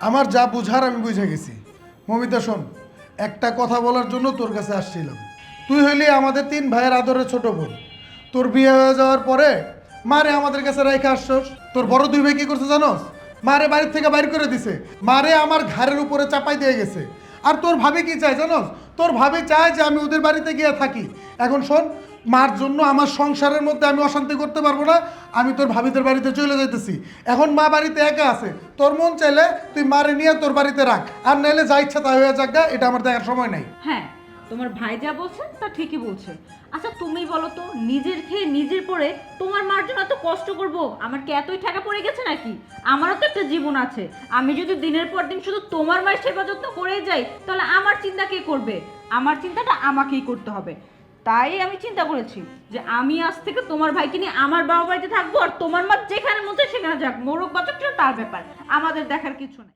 আমার যা বুঝার আমি বুঝে গেছি। মমিতা শোন, একটা কথা বলার জন্য তোর কাছে আসছিলাম। তুই হইলি আমাদের 3 ভাইয়ের আদরের ছোট বোন। তোর বিয়ে হয়ে যাওয়ার পরে মারে আমাদের কাছে রাইখা আসছস। তোর বড় 2 ভাই কি করছে জানোস? মারে বাড়ির থেকে বাইর করে দিছে, মারে আমার ঘাড়ের উপরে চাপাই দিয়ে গেছে। আর তোর ভাবি কি চায় জানোস? তোর ভাবি চায় যে আমি ওদের বাড়িতে গিয়ে থাকি। এখন শোন, মার জন্য আমার সংসারের মধ্যে আমি অশান্তি করতে পারবো না। আমি তোর ভাবিদের বাড়িতে চলে যাইতেছি। এখন মা বাড়িতে একা আছে, তোর মন চাইলে তুই মারে নিয়ে তোর বাড়িতে রাখ, আর নাইলে যা ইচ্ছা তাই হয়ে যাক গা, এটা আমার দেখার সময় নাই। হ্যাঁ, তোমার ভাই যা বলছে তা ঠিকই বলছে। আচ্ছা তুমি বলো তো, নিজের খেয়ে নিজের পরে তোমার মার জন্য এত কষ্ট করব, আমার কি এতই ঠেকা পড়ে গেছে নাকি? আমারও তো একটা জীবন আছে। আমি যদি দিনের পর দিন শুধু তোমার মায়ের সেবা যত্ন করেই যাই, তাহলে আমার চিন্তা কে করবে? আমার চিন্তাটা আমাকেই করতে হবে। তাই আমি চিন্তা করেছি যে আমি আজ থেকে তোমার ভাইকে নিয়ে আমার বাবা বাড়িতে থাকবো, আর তোমার মা যেখানে মতো সেখানে যাক, মোরগ বাচ্চাটা তার ব্যাপার, আমাদের দেখার কিছু নেই।